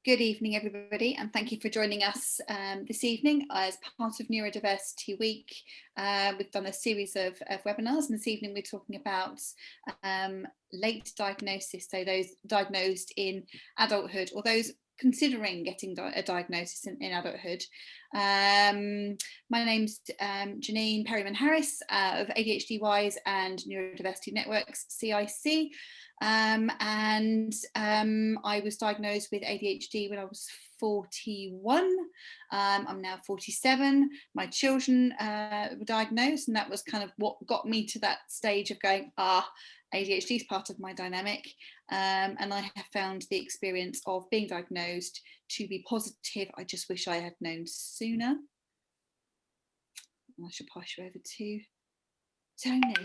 Good evening, everybody, and thank you for joining us this evening as part of Neurodiversity Week. We've done a series of webinars, and this evening we're talking about late diagnosis, so those diagnosed in adulthood or those considering getting a diagnosis in adulthood. My name's Jannine Perryman-Harris of ADHD Wise and Neurodiversity Networks, CIC. I was diagnosed with ADHD when I was 41. I'm now 47. My children were diagnosed, and that was kind of what got me to that stage of going, ADHD is part of my dynamic. And I have found the experience of being diagnosed to be positive. I just wish I had known sooner. I shall pass you over to Tony.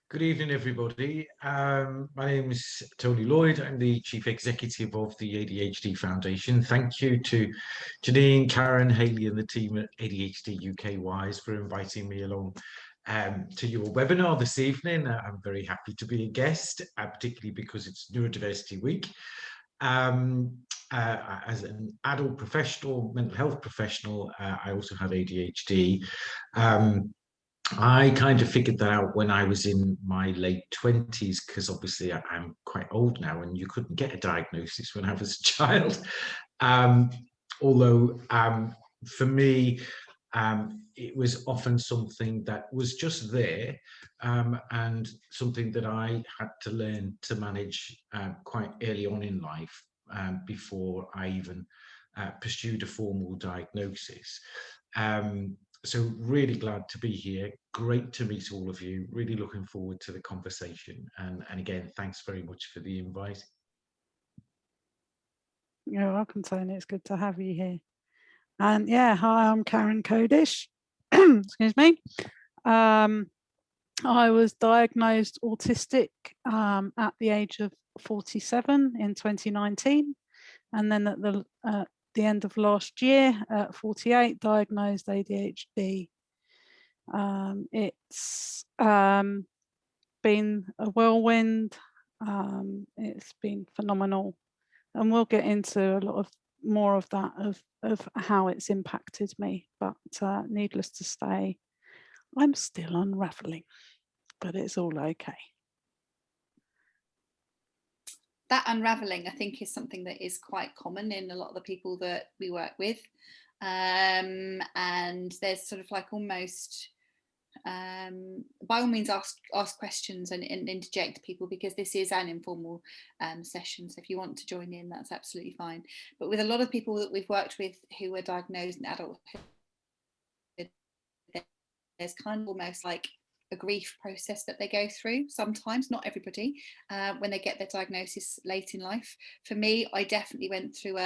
Good evening, everybody. My name is Tony Lloyd. I'm the Chief Executive of the ADHD Foundation. Thank you to Jannine, Karen, Hayley and the team at ADHD UK Wise for inviting me along to your webinar this evening. I'm very happy to be a guest, particularly because it's Neurodiversity Week. As an adult professional, mental health professional, I also have ADHD. I kind of figured that out when I was in my late 20s, because obviously I'm quite old now and you couldn't get a diagnosis when I was a child. Although for me, it was often something that was just there and something that I had to learn to manage quite early on in life before I even pursued a formal diagnosis. So really glad to be here. Great to meet all of you. Really looking forward to the conversation. And again, thanks very much for the invite. You're welcome, Tony. It's good to have you here. And yeah, hi, I'm Karen Kodish. Excuse me. I was diagnosed autistic at the age of 47 in 2019. And then at the end of last year at 48, diagnosed ADHD. It's been a whirlwind. It's been phenomenal, and we'll get into a lot of more of that of how it's impacted me. But needless to say, I'm still unraveling, but it's all okay. That unraveling, I think, is something that is quite common in a lot of the people that we work with. And there's sort of like almost, by all means, ask questions and interject people, because this is an informal session. So if you want to join in, that's absolutely fine. But with a lot of people that we've worked with who were diagnosed in adulthood, there's kind of almost like a grief process that they go through sometimes, not everybody, when they get their diagnosis late in life. For me, I definitely went through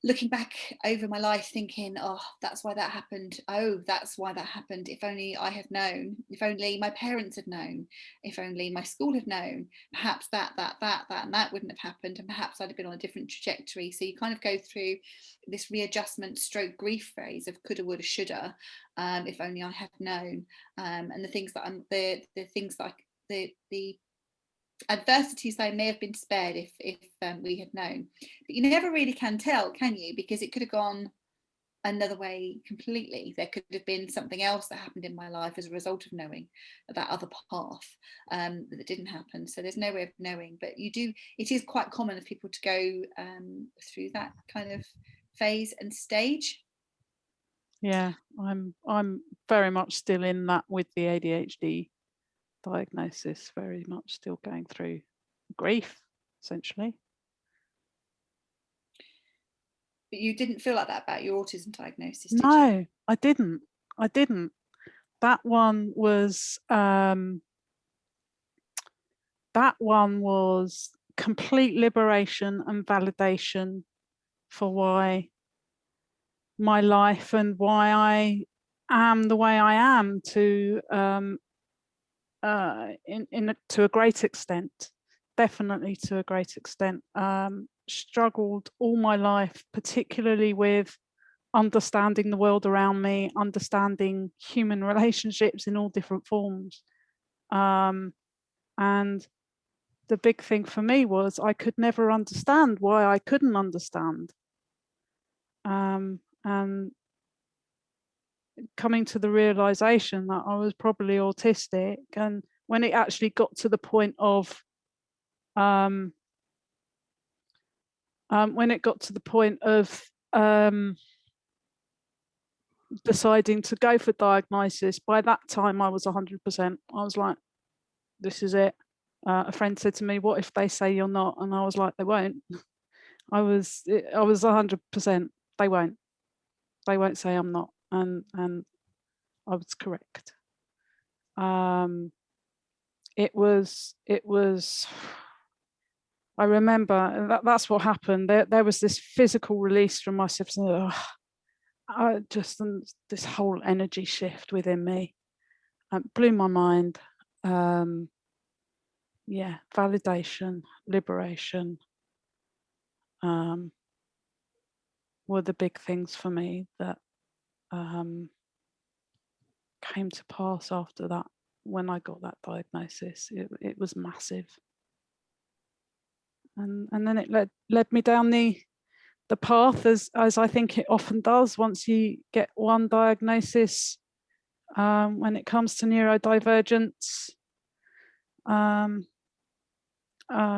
looking back over my life thinking, oh, that's why that happened. Oh, that's why that happened. If only I had known, if only my parents had known, if only my school had known, perhaps that and that wouldn't have happened, and perhaps I'd have been on a different trajectory. So you kind of go through this readjustment stroke grief phase of coulda, woulda, shoulda, if only I had known, and the things that the adversities they may have been spared if we had known. But you never really can tell, can you? Because it could have gone another way completely. There could have been something else that happened in my life as a result of knowing that other path that didn't happen. So there's no way of knowing, but it is quite common for people to go through that kind of phase and stage. Yeah, I'm very much still in that with the ADHD diagnosis, very much still going through grief, essentially. But you didn't feel like that about your autism diagnosis, did No, you? I didn't. That one was complete liberation and validation for why my life and why I am the way I am to a great extent, definitely to a great extent. Struggled all my life, particularly with understanding the world around me, understanding human relationships in all different forms, and the big thing for me was I could never understand why I couldn't understand. And coming to the realization that I was probably autistic, and when it actually got to the point of deciding to go for diagnosis, by that time I was 100%. I was like, this is it. A friend said to me, what if they say you're not? And I was like, they won't. I was 100%. They won't say I'm not. And I was correct. It was I remember that's what happened. There was this physical release from myself. This whole energy shift within me blew my mind. Yeah, validation, liberation were the big things for me that came to pass after that. When I got that diagnosis, it was massive. And then it led me down the path as I think it often does once you get one diagnosis. When it comes to neurodivergence,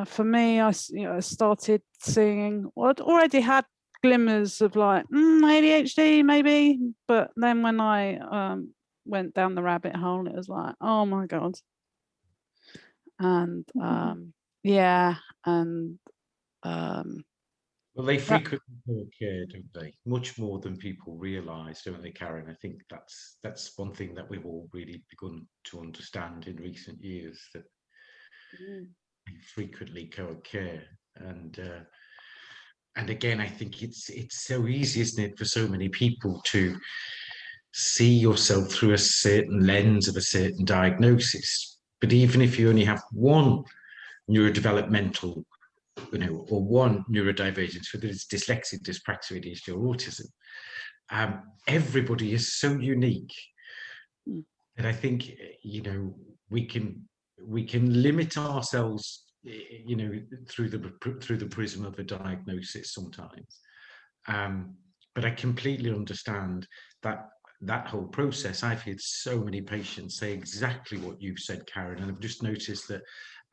for me, I started seeing, I'd already had glimmers of like ADHD maybe, but then when I went down the rabbit hole, it was like, oh my God. And yeah, and well, they frequently occur, don't they? Much more than people realise, don't they, Karen? I think that's one thing that we've all really begun to understand in recent years, that they frequently co-occur. And again, I think it's so easy, isn't it, for so many people to see yourself through a certain lens of a certain diagnosis. But even if you only have one neurodevelopmental, or one neurodivergence, whether it's dyslexia, dyspraxia, ADHD, or autism, everybody is so unique that I think we can limit ourselves, through the prism of a diagnosis sometimes. But I completely understand that whole process. I've heard so many patients say exactly what you've said, Karen, and I've just noticed that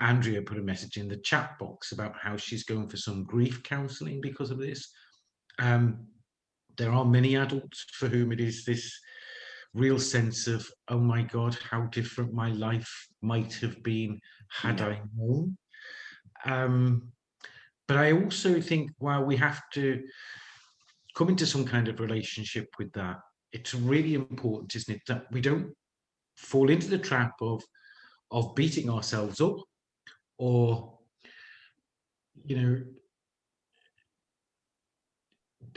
Andrea put a message in the chat box about how she's going for some grief counselling because of this. There are many adults for whom it is this real sense of, oh my God, how different my life might have been had I known. But I also think while we have to come into some kind of relationship with that, it's really important, isn't it, that we don't fall into the trap of beating ourselves up, or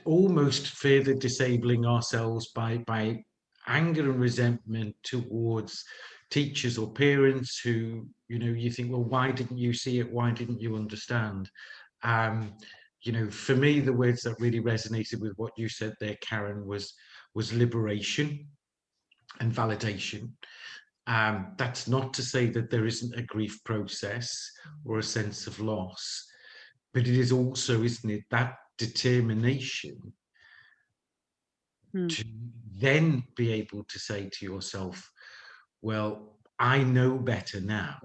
almost further disabling ourselves by anger and resentment towards teachers or parents who, you think, well, why didn't you see it? Why didn't you understand? For me, the words that really resonated with what you said there, Karen, was liberation and validation. That's not to say that there isn't a grief process or a sense of loss, but it is also, isn't it, that determination to then be able to say to yourself, well, I know better now,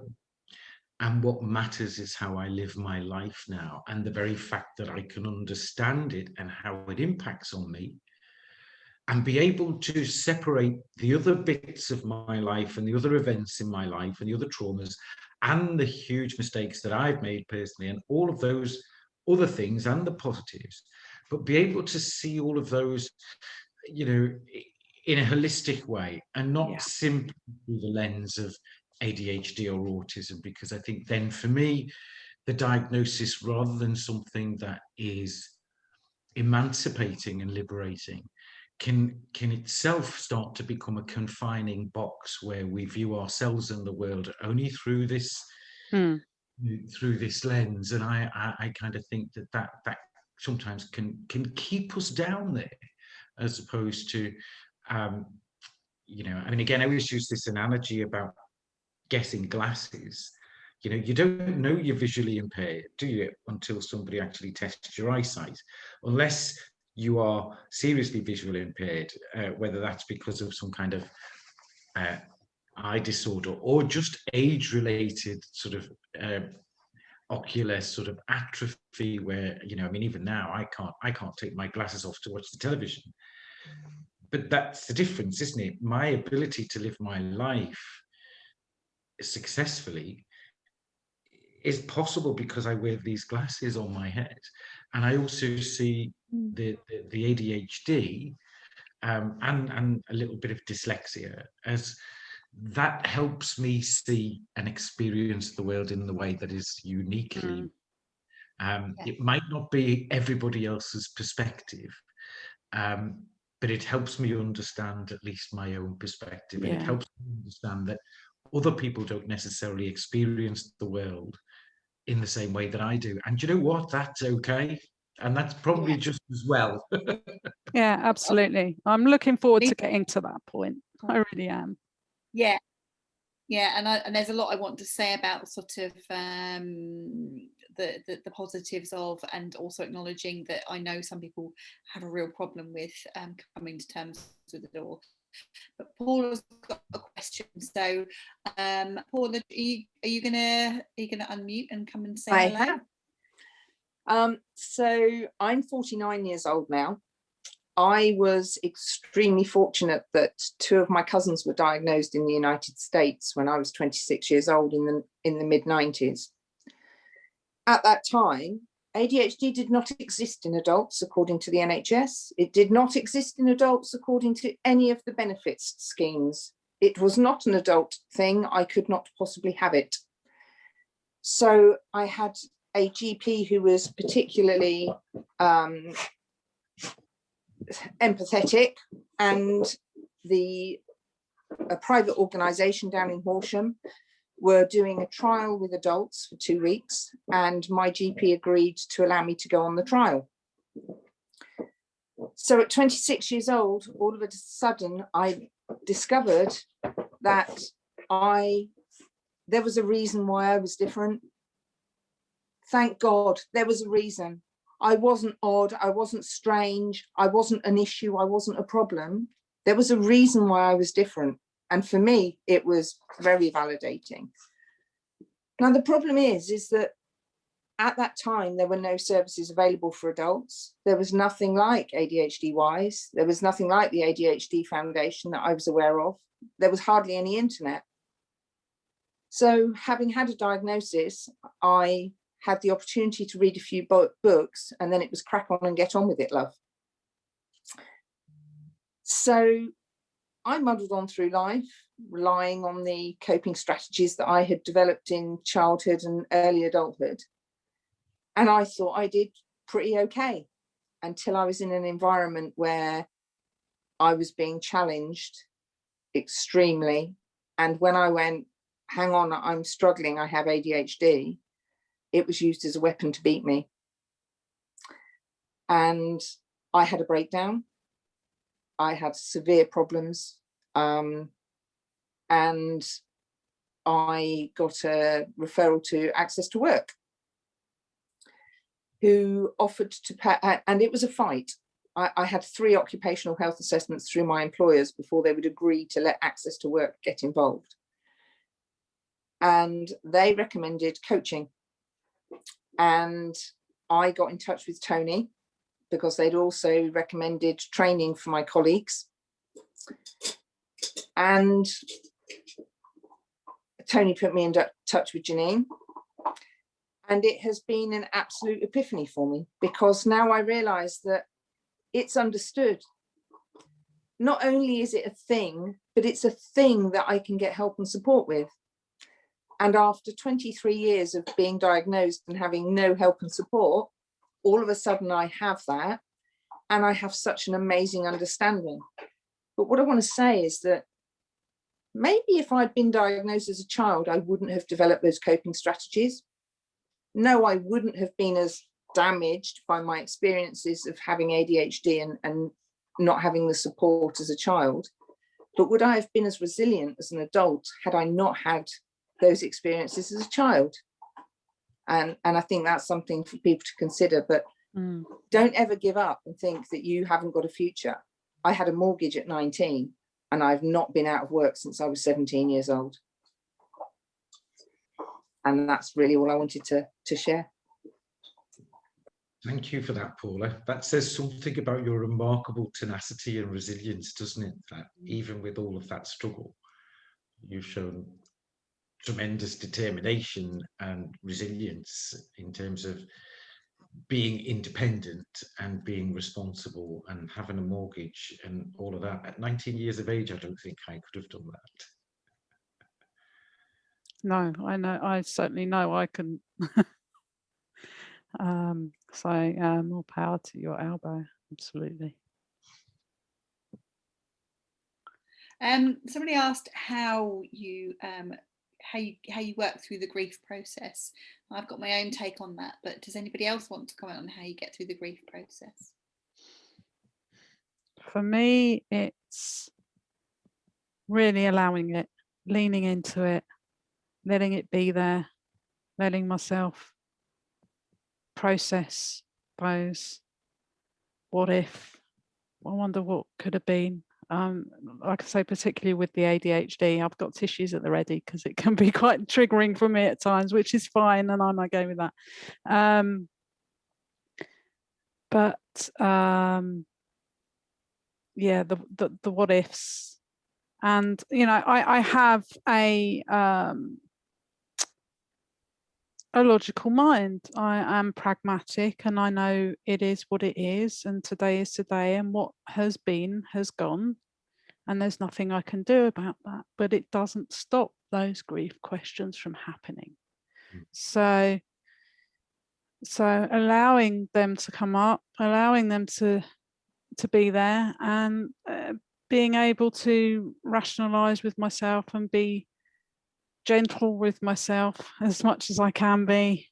and what matters is how I live my life now, and the very fact that I can understand it and how it impacts on me, and be able to separate the other bits of my life and the other events in my life and the other traumas and the huge mistakes that I've made personally and all of those other things and the positives, but be able to see all of those, in a holistic way, and not simply through the lens of ADHD or autism, because I think then for me, the diagnosis, rather than something that is emancipating and liberating, can itself start to become a confining box where we view ourselves and the world only through this lens. And I kind of think that sometimes can keep us down there, as opposed to again, I always use this analogy about getting glasses. You know, you don't know you're visually impaired, do you, until somebody actually tests your eyesight, unless you are seriously visually impaired, whether that's because of some kind of eye disorder or just age-related sort of ocular sort of atrophy, where, you know, I mean, even now I can't take my glasses off to watch the television. But that's the difference, isn't it? My ability to live my life successfully is possible because I wear these glasses on my head, and I also see the ADHD and a little bit of dyslexia as that helps me see and experience the world in the way that is uniquely. It might not be everybody else's perspective, but it helps me understand at least my own perspective, and it helps me understand that other people don't necessarily experience the world in the same way that I do. And you know what? That's okay. And that's probably just as well. Yeah, absolutely. I'm looking forward to getting to that point. I really am. Yeah. Yeah, and there's a lot I want to say about sort of the positives of, and also acknowledging that I know some people have a real problem with coming to terms with it all. But Paula's got a question, so Paula, are you gonna unmute and come and say hello? I have. So I'm 49 years old now. I was extremely fortunate that 2 of my cousins were diagnosed in the United States when I was 26 years old in the mid-90s. At that time, ADHD did not exist in adults according to the NHS. It did not exist in adults according to any of the benefits schemes. It was not an adult thing. I could not possibly have it. So I had a GP who was particularly empathetic, and a private organisation down in Horsham were doing a trial with adults for 2 weeks, and my GP agreed to allow me to go on the trial. So at 26 years old, all of a sudden, I discovered that there was a reason why I was different. Thank God, there was a reason. I wasn't odd, I wasn't strange, I wasn't an issue, I wasn't a problem. There was a reason why I was different. And for me, it was very validating. Now, the problem is that at that time, there were no services available for adults. There was nothing like ADHD Wise. There was nothing like the ADHD Foundation that I was aware of. There was hardly any internet. So having had a diagnosis, I had the opportunity to read a few books, and then it was crack on and get on with it, love. So I muddled on through life, relying on the coping strategies that I had developed in childhood and early adulthood. And I thought I did pretty okay until I was in an environment where I was being challenged extremely. And when I went, hang on, I'm struggling, I have ADHD, it was used as a weapon to beat me. And I had a breakdown. I had severe problems. And I got a referral to Access to Work, who offered to pay, and it was a fight. I had 3 occupational health assessments through my employers before they would agree to let Access to Work get involved. And they recommended coaching. And I got in touch with Tony because they'd also recommended training for my colleagues. And Tony put me in touch with Jannine. And it has been an absolute epiphany for me, because now I realise that it's understood. Not only is it a thing, but it's a thing that I can get help and support with. And after 23 years of being diagnosed and having no help and support, all of a sudden I have that, and I have such an amazing understanding. But what I want to say is that maybe if I'd been diagnosed as a child, I wouldn't have developed those coping strategies. No, I wouldn't have been as damaged by my experiences of having ADHD and not having the support as a child. But would I have been as resilient as an adult had I not had those experiences as a child. And I think that's something for people to consider, but don't ever give up and think that you haven't got a future. I had a mortgage at 19 and I've not been out of work since I was 17 years old. And that's really all I wanted to share. Thank you for that, Paula. That says something about your remarkable tenacity and resilience, doesn't it? That even with all of that struggle, you've shown tremendous determination and resilience in terms of being independent and being responsible and having a mortgage and all of that. At 19 years of age, I don't think I could have done that. No, I certainly know I couldn't. So more power to your elbow, absolutely. Somebody asked how you work through the grief process. I've got my own take on that, but does anybody else want to comment on how you get through the grief process? For me, it's really allowing it, leaning into it, letting it be there, letting myself process those what if, I wonder what could have been. Like I say, particularly with the ADHD, I've got tissues at the ready because it can be quite triggering for me at times, which is fine, and I'm okay with that. Yeah, the what ifs, and I have a logical mind. I am pragmatic, and I know it is what it is, and today is today, and what has been has gone, and there's nothing I can do about that. But it doesn't stop those grief questions from happening. So allowing them to come up, allowing them to be there, and being able to rationalize with myself and be gentle with myself as much as I can be,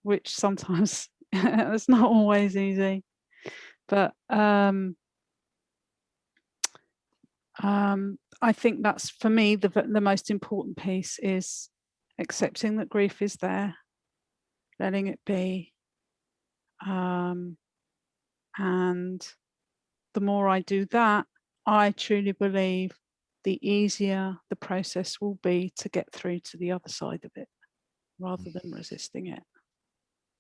which sometimes it's not always easy, but I think that's, for me, the most important piece is accepting that grief is there, letting it be, and the more I do that, I truly believe the easier the process will be to get through to the other side of it, rather than resisting it.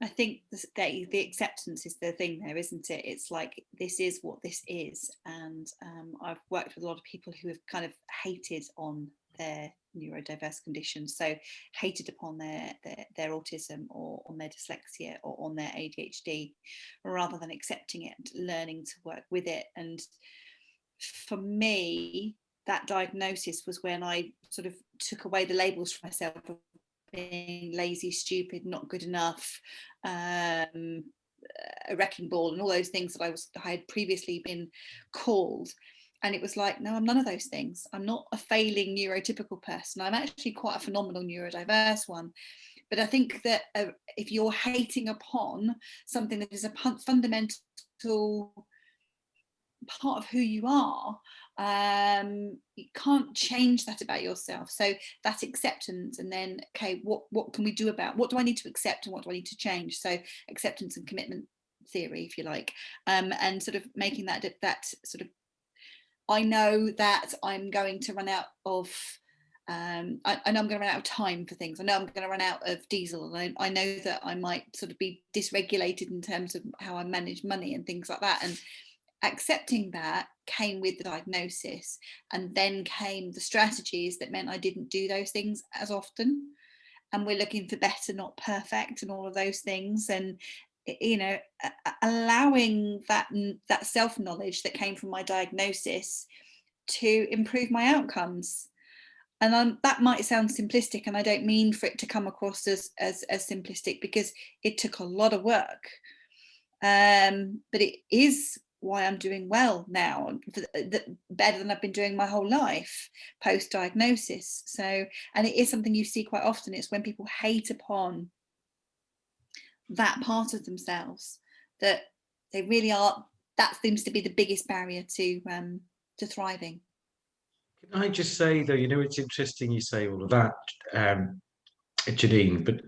I think the acceptance is the thing there, isn't it? It's like, this is what this is. And I've worked with a lot of people who have kind of hated on their neurodiverse conditions, so hated upon their autism, or on their dyslexia, or on their ADHD, rather than accepting it, learning to work with it. And for me, that diagnosis was when I sort of took away the labels for myself of being lazy, stupid, not good enough, a wrecking ball, and all those things that I had previously been called. And it was like, no, I'm none of those things. I'm not a failing neurotypical person. I'm actually quite a phenomenal neurodiverse one. But I think that if you're hating upon something that is a fundamental part of who you are, you can't change that about yourself. So that's acceptance. And then, okay, what can we do about, what do I need to accept and what do I need to change? So acceptance and commitment theory, if you like, and sort of making that sort of, I know that I'm going to run out of I know I'm going to run out of time for things. I know I'm going to run out of diesel. I know that I might sort of be dysregulated in terms of how I manage money and things like that. And accepting that came with the diagnosis, and then came the strategies that meant I didn't do those things as often. And we're looking for better, not perfect, and all of those things. And allowing that self-knowledge that came from my diagnosis to improve my outcomes. And that might sound simplistic, and I don't mean for it to come across as simplistic, because it took a lot of work, but it is why I'm doing well now, better than I've been doing my whole life post-diagnosis. So, and it is something you see quite often. It's when people hate upon that part of themselves, that they really are, that seems to be the biggest barrier to thriving. Can I just say, though, it's interesting you say all of that, Jannine, but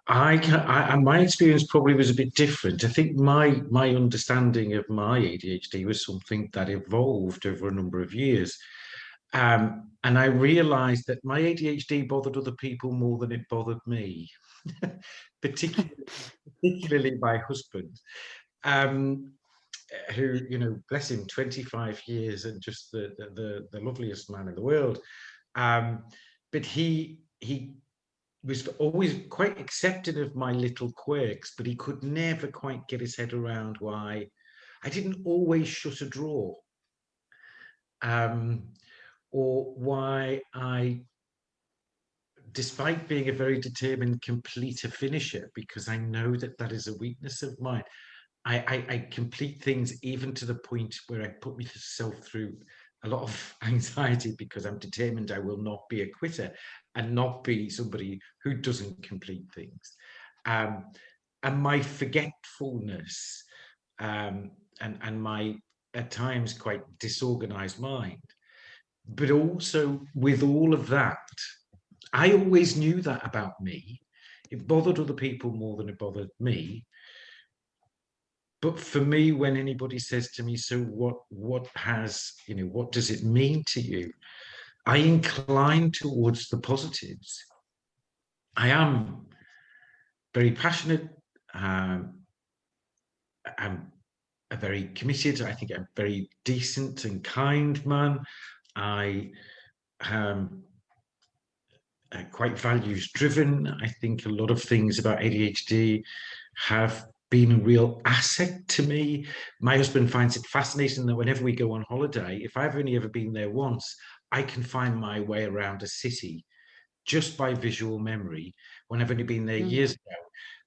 my experience probably was a bit different. I think my understanding of my ADHD was something that evolved over a number of years. And I realized that my ADHD bothered other people more than it bothered me, particularly my husband, who, bless him, 25 years and just the loveliest man in the world. But he was always quite accepting of my little quirks, but he could never quite get his head around why I didn't always shut a drawer, or why I, despite being a very determined completer finisher, because I know that that is a weakness of mine, I complete things even to the point where I put myself through a lot of anxiety because I'm determined I will not be a quitter and not be somebody who doesn't complete things. And my forgetfulness, and my, at times, quite disorganized mind. But also with all of that, I always knew that about me. It bothered other people more than it bothered me. But for me, when anybody says to me, so what does it mean to you? I incline towards the positives. I am very passionate. I'm a very committed, I think I'm a very decent and kind man. I am quite values driven. I think a lot of things about ADHD have been a real asset to me. My husband finds it fascinating that whenever we go on holiday, if I've only ever been there once, I can find my way around a city just by visual memory when I've only been there years ago.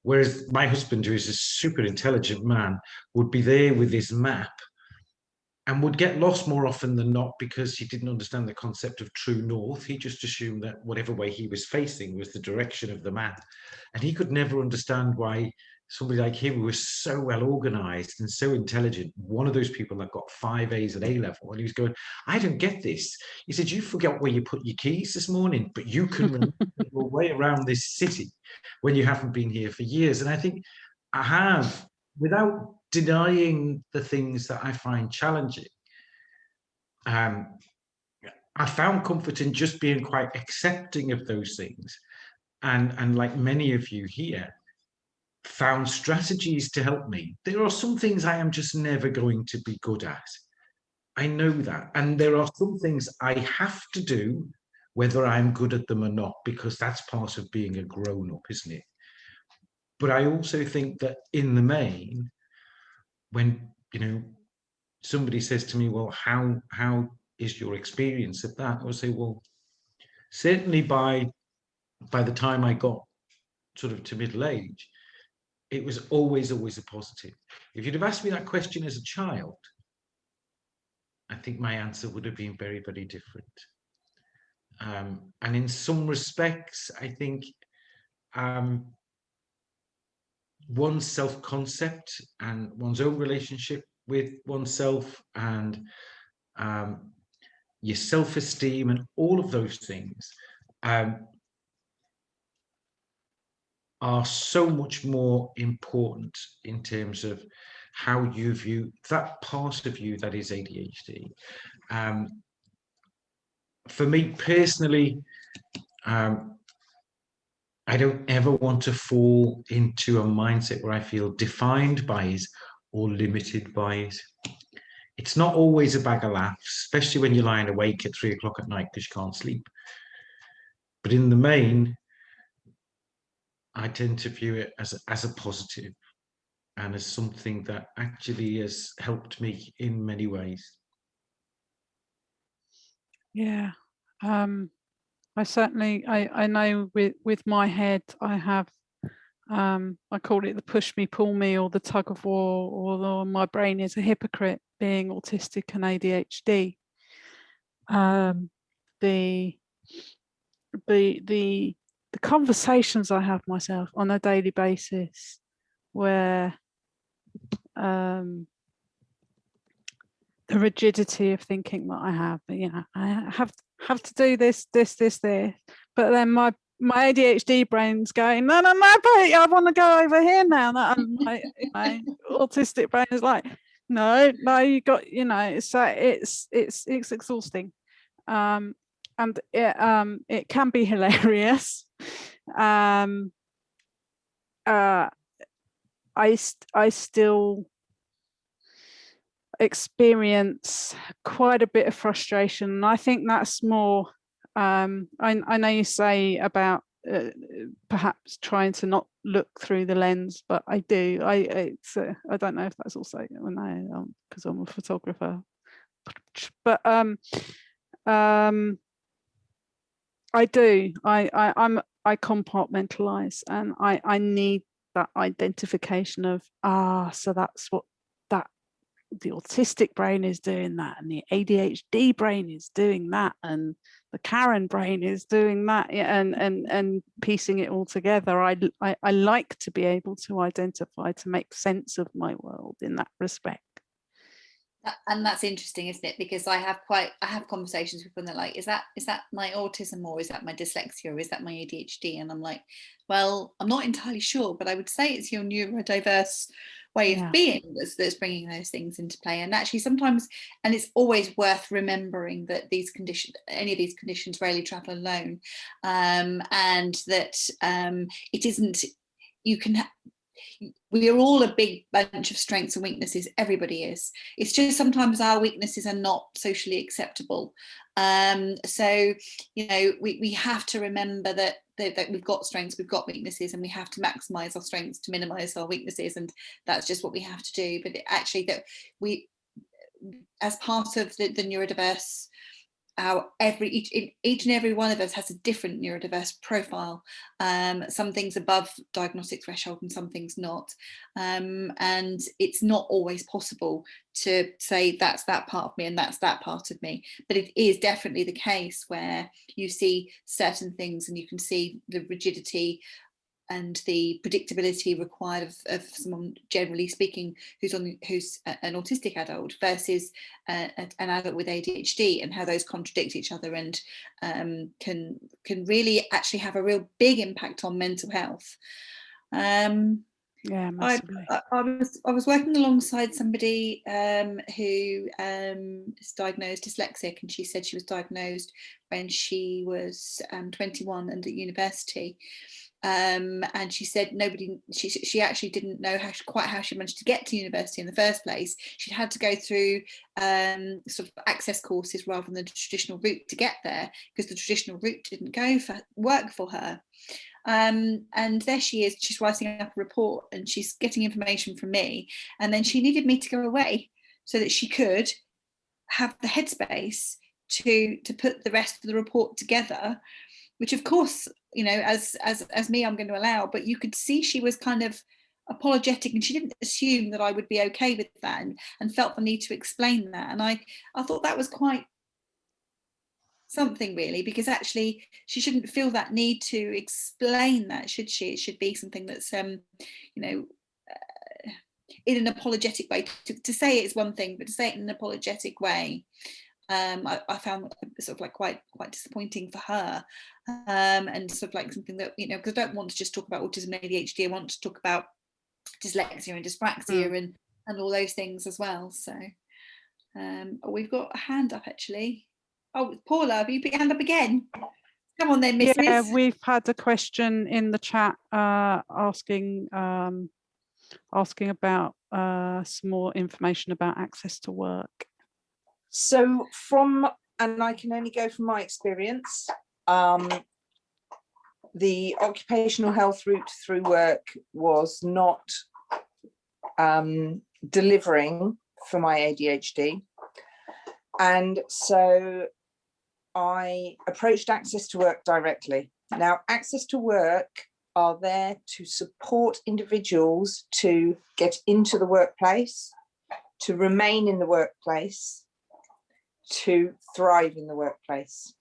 Whereas my husband, who is a super intelligent man, would be there with his map and would get lost more often than not because he didn't understand the concept of true north. He just assumed that whatever way he was facing was the direction of the map. And he could never understand why somebody like him, who was so well organized and so intelligent, one of those people that got 5 A's at A level, and he was going, I don't get this. He said, you forgot where you put your keys this morning, but you can remember your way around this city when you haven't been here for years. And I think I have, without denying the things that I find challenging, I found comfort in just being quite accepting of those things. And like many of you here, found strategies to help me. There are some things I am just never going to be good at. I know that. And there are some things I have to do, whether I'm good at them or not, because that's part of being a grown-up, isn't it? But I also think that in the main, when, somebody says to me, well, how is your experience of that? I would say, well, certainly by the time I got sort of to middle age, it was always a positive. If you'd have asked me that question as a child, I think my answer would have been very, very different. And in some respects, I think one's self-concept and one's own relationship with oneself and your self-esteem and all of those things are so much more important in terms of how you view that part of you that is ADHD. For me personally, I don't ever want to fall into a mindset where I feel defined by it or limited by it. It's not always a bag of laughs, especially when you're lying awake at 3 o'clock at night because you can't sleep. But in the main, I tend to view it as a positive and as something that actually has helped me in many ways. Yeah, I certainly, I know with my head, I have, I call it the push me, pull me, or the tug of war, or my brain is a hypocrite being autistic and ADHD. The conversations I have myself on a daily basis where the rigidity of thinking that I have. You know, I have to do this, but then my ADHD brain's going, no, but I want to go over here now. And my autistic brain is like, no, you got, you know, it's exhausting, and it can be hilarious. I still experience quite a bit of frustration, and I think that's more. I know you say about perhaps trying to not look through the lens, but I do. I don't know if that's also when because I'm a photographer, but I do. I compartmentalize, and I need that identification of so that's what the autistic brain is doing that, and the ADHD brain is doing that, and the Karen brain is doing that, and piecing it all together. I like to be able to identify, to make sense of my world in that respect. And that's interesting, isn't it? Because I have conversations with people and they're like, is that my autism, or is that my dyslexia, or is that my ADHD? And I'm like, well, I'm not entirely sure, but I would say it's your neurodiverse way of being that's bringing those things into play. And actually sometimes, and it's always worth remembering that any of these conditions rarely travel alone, and that it isn't, we are all a big bunch of strengths and weaknesses. Everybody is. It's just sometimes our weaknesses are not socially acceptable. So, you know, we have to remember that we've got strengths, we've got weaknesses, and we have to maximize our strengths to minimize our weaknesses. And that's just what we have to do. But actually, that we, as part of the neurodiverse, each and every one of us has a different neurodiverse profile. Some things above diagnostic threshold and some things not, and it's not always possible to say that's that part of me and that's that part of me. But it is definitely the case where you see certain things and you can see the rigidity and the predictability required of someone, generally speaking, who's an autistic adult versus an adult with ADHD, and how those contradict each other and can really actually have a real big impact on mental health. Yeah, massively. I was working alongside somebody who is diagnosed dyslexic, and she said she was diagnosed when she was 21 and at university. And she said she actually didn't know quite how she managed to get to university in the first place. She'd had to go through sort of access courses rather than the traditional route to get there, because the traditional route didn't work for her. And there she is, she's writing up a report and she's getting information from me, and then she needed me to go away so that she could have the headspace to put the rest of the report together, which of course, you know, as me, I'm going to allow. But you could see she was kind of apologetic, and she didn't assume that I would be okay with that, and felt the need to explain that. And I thought that was quite something, really, because actually she shouldn't feel that need to explain that, should she? It should be something that's you know, in an apologetic way. To say it is one thing, but to say it in an apologetic way, I found sort of like quite disappointing for her, and sort of like something that, you know, because I don't want to just talk about autism and ADHD, I want to talk about dyslexia and dyspraxia and all those things as well. So we've got a hand up, actually. Oh, Paula, have you put your hand up again? Come on then, Mrs. Yeah, we've had a question in the chat asking about some more information about access to work. So and I can only go from my experience, the occupational health route through work was not delivering for my ADHD. And so I approached Access to Work directly. Now, Access to Work are there to support individuals to get into the workplace, to remain in the workplace, to thrive in the workplace.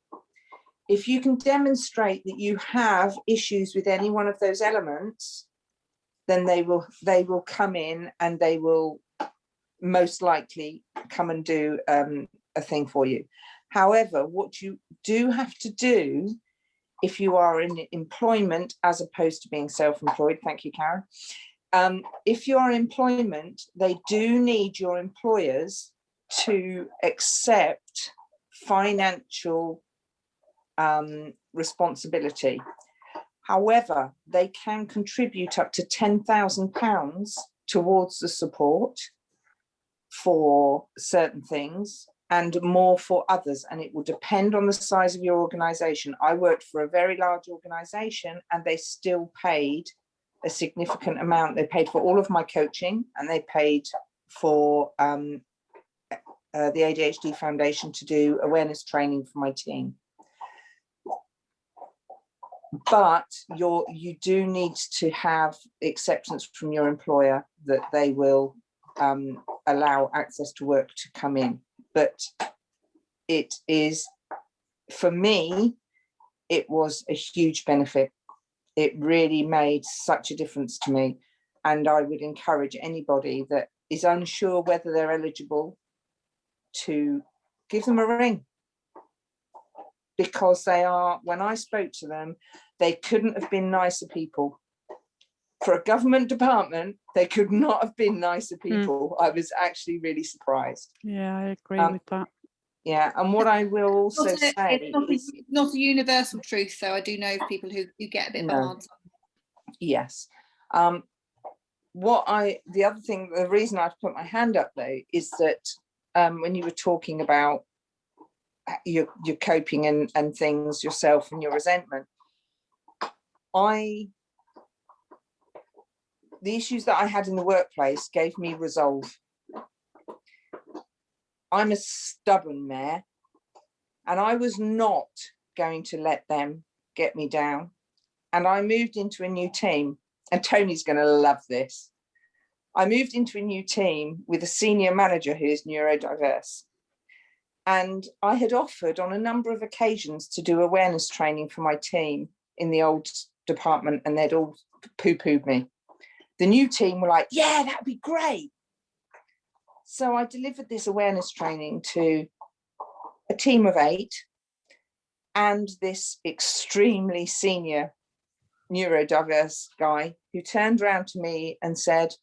If you can demonstrate that you have issues with any one of those elements, then they will come in and they will most likely come and do a thing for you. However, what you do have to do if you are in employment as opposed to being self-employed, thank you, Karen. If you are in employment, they do need your employers to accept financial responsibility. However, they can contribute up to £10,000 towards the support for certain things and more for others, and it will depend on the size of your organisation. I worked for a very large organisation and they still paid a significant amount. They paid for all of my coaching, and they paid for the ADHD Foundation to do awareness training for my team. But you do need to have acceptance from your employer that they will allow access to work to come in. But it is, for me, it was a huge benefit. It really made such a difference to me. And I would encourage anybody that is unsure whether they're eligible to give them a ring. Because they are, when I spoke to them, they couldn't have been nicer people. For a government department, they could not have been nicer people. I was actually really surprised. Yeah, I agree with that. Yeah, and what I will also say it's not a universal truth, though. I do know of people who get a bit of a hard time. Yes. The other thing, the reason I've put my hand up though, is that when you were talking about your coping and things yourself and your resentment, the issues that I had in the workplace gave me resolve. I'm a stubborn mare, and I was not going to let them get me down. And I moved into a new team, and Tony's going to love this. I moved into a new team with a senior manager who is neurodiverse. And I had offered on a number of occasions to do awareness training for my team in the old department, and they'd all poo-pooed me. The new team were like, yeah, that'd be great. So I delivered this awareness training to a team of 8 and this extremely senior neurodiverse guy who turned around to me and said,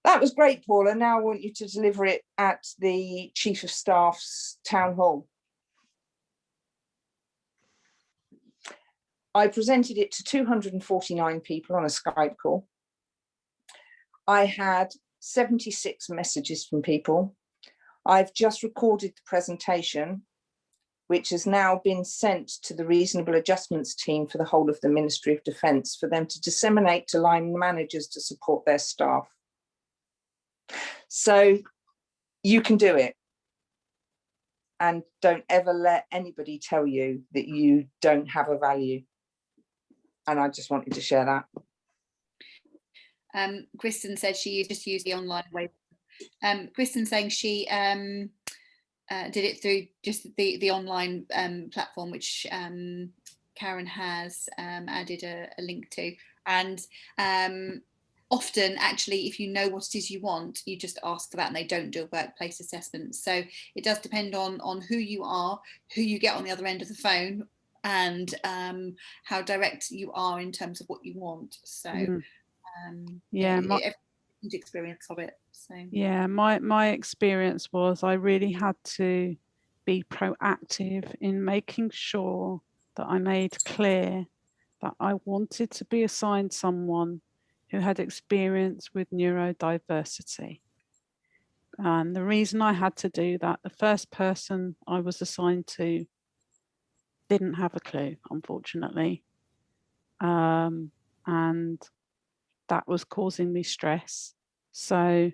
that was great, Paula. Now I want you to deliver it at the Chief of Staff's town hall. I presented it to 249 people on a Skype call. I had 76 messages from people. I've just recorded the presentation, which has now been sent to the reasonable adjustments team for the whole of the Ministry of Defence for them to disseminate to line managers to support their staff. So you can do it. And don't ever let anybody tell you that you don't have a value. And I just wanted to share that. Kristen said she just used the online way. Kristen saying she did it through just the online platform, which Karen has added a link to. And often, actually, if you know what it is you want, you just ask for that, and they don't do a workplace assessment. So it does depend on who you are, who you get on the other end of the phone, and how direct you are in terms of what you want. So everyone's experience of it. So yeah, my experience was I really had to be proactive in making sure that I made clear that I wanted to be assigned someone who had experience with neurodiversity. And the reason I had to do that, the first person I was assigned to didn't have a clue, unfortunately. And that was causing me stress. So,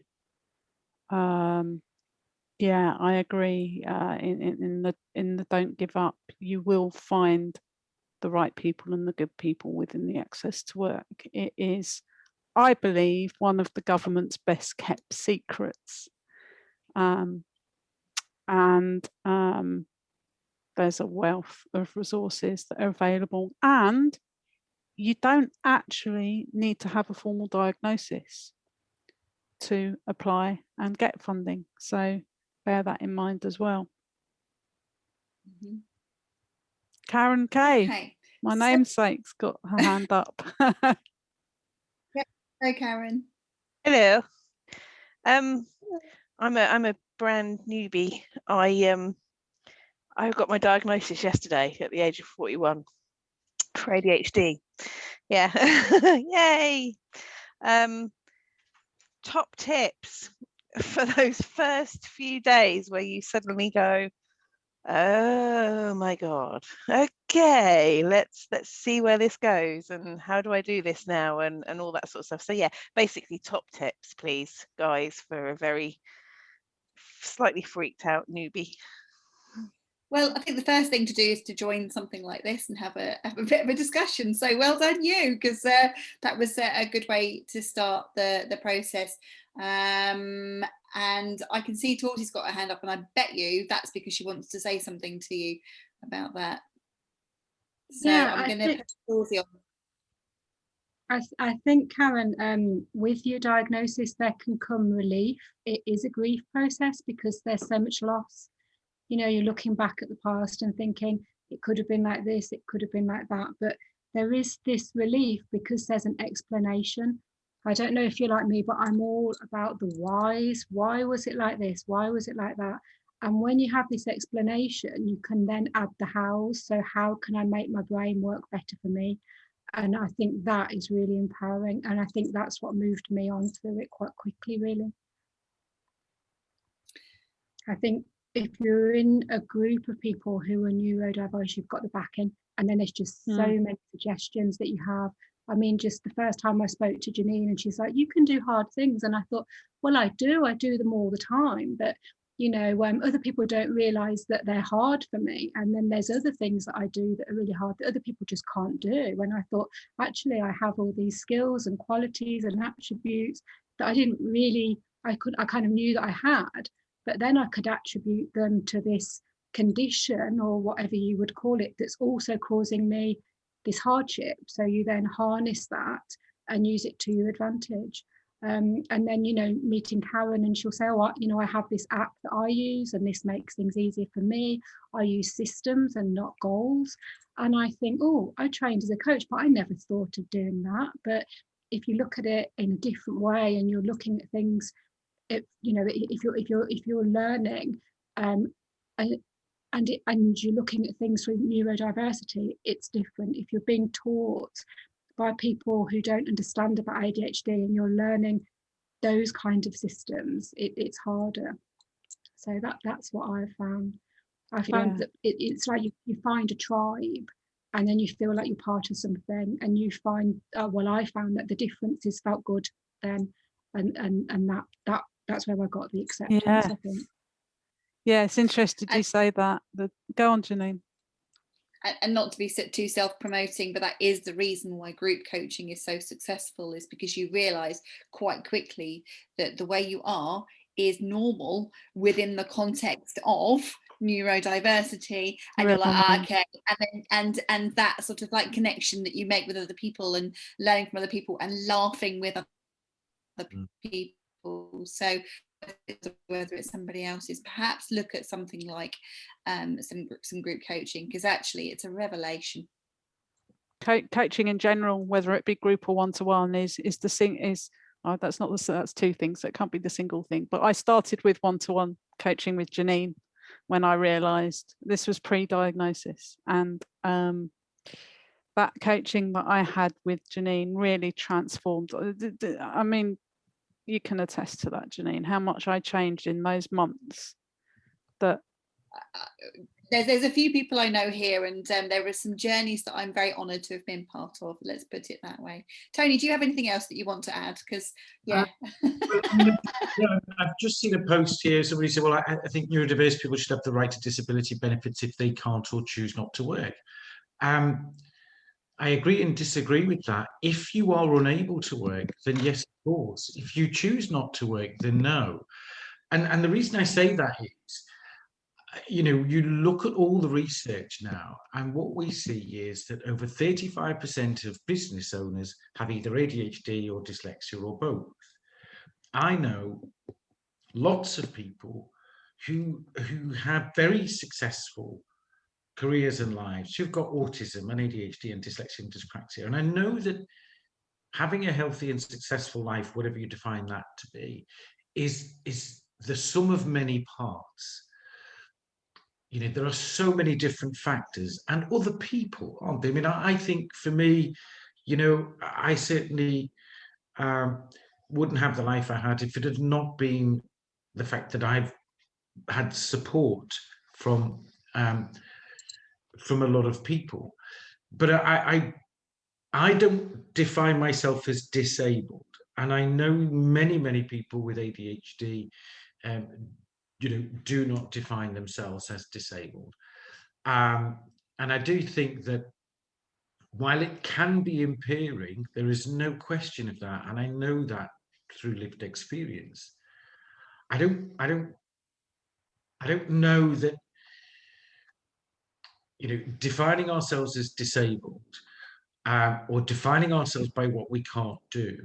yeah, I agree. In the don't give up, you will find the right people and the good people within the access to work. It is, I believe, one of the government's best kept secrets. There's a wealth of resources that are available, and you don't actually need to have a formal diagnosis. to apply and get funding. So bear that in mind as well. Mm-hmm. Karen Kay, Okay. my namesake's got her hand up. Hey, Karen. Hello. I'm a brand newbie. I got my diagnosis yesterday at the age of 41 for ADHD. Yeah. Yay. Top tips for those first few days where you suddenly go, oh my God, okay, let's see where this goes and how do I do this now and all that sort of stuff. So yeah, basically top tips, please, guys, for a very slightly freaked out newbie. Well, I think the first thing to do is to join something like this and have a bit of a discussion. So well done you, because that was a good way to start the process. And I can see Torty's got her hand up, and I bet you that's because she wants to say something to you about that. So yeah, I'm going to put Torty on. I think, Karen, with your diagnosis, there can come relief. It is a grief process because there's so much loss. You know, you're looking back at the past and thinking it could have been like this, it could have been like that. But there is this relief because there's an explanation. I don't know if you're like me, but I'm all about the whys. Why was it like this? Why was it like that? And when you have this explanation, you can then add the hows. So how can I make my brain work better for me? And I think that is really empowering. And I think that's what moved me on through it quite quickly, really. I think if you're in a group of people who are neurodiverse, you've got the backing, and then there's just so many suggestions that you have. I mean, just the first time I spoke to Jannine and she's like, you can do hard things. And I thought, well, I do them all the time. But, you know, other people don't realise that they're hard for me. And then there's other things that I do that are really hard that other people just can't do. And I thought, actually, I have all these skills and qualities and attributes that I didn't really, I kind of knew that I had. But then I could attribute them to this condition or whatever you would call it that's also causing me this hardship. So you then harness that and use it to your advantage. And then, you know, meeting Karen and she'll say, oh, you know, I have this app that I use and this makes things easier for me. I use systems and not goals. And I think, oh, I trained as a coach, but I never thought of doing that. But if you look at it in a different way and you're looking at things, you know, if you're learning and you're looking at things through neurodiversity, it's different. If you're being taught by people who don't understand about ADHD and you're learning those kind of systems, it's harder. So that's what I've found. I found that it's like you find a tribe and then you feel like you're part of something, and you find, well, I found that the differences felt good then, and that's where I got the acceptance, I think. Yeah, it's interesting you say that. Go on, Jannine. And not to be too self-promoting, but that is the reason why group coaching is so successful, is because you realise quite quickly that the way you are is normal within the context of neurodiversity, and you're like, okay, and that sort of like connection that you make with other people and learning from other people and laughing with other people. So whether it's somebody else's, perhaps look at something like some group coaching, because actually it's a revelation. Coaching in general, whether it be group or one-to-one, is the thing. That's two things. That can't be the single thing. But I started with one-to-one coaching with Jannine when I realised this was pre-diagnosis, and that coaching that I had with Jannine really transformed. I mean, you can attest to that, Jannine, how much I changed in those months. That there's a few people I know here, and there are some journeys that I'm very honoured to have been part of. Let's put it that way. Tony, do you have anything else that you want to add? Because I've just seen a post here. Somebody said, well, I think neurodiverse people should have the right to disability benefits if they can't or choose not to work. I agree and disagree with that. If you are unable to work, then yes, of course. If you choose not to work, then no. And the reason I say that is, you know, you look at all the research now, and what we see is that over 35% of business owners have either ADHD or dyslexia or both. I know lots of people who have very successful careers and lives who've got autism and ADHD and dyslexia and dyspraxia. And I know that having a healthy and successful life, whatever you define that to be, is the sum of many parts. You know, there are so many different factors and other people, aren't there? I mean, I think for me, you know, I certainly wouldn't have the life I had if it had not been the fact that I've had support from a lot of people. But I don't define myself as disabled, and I know many people with ADHD, you know, do not define themselves as disabled, and I do think that while it can be impairing, there is no question of that, and I know that through lived experience. I don't know that, you know, defining ourselves as disabled or defining ourselves by what we can't do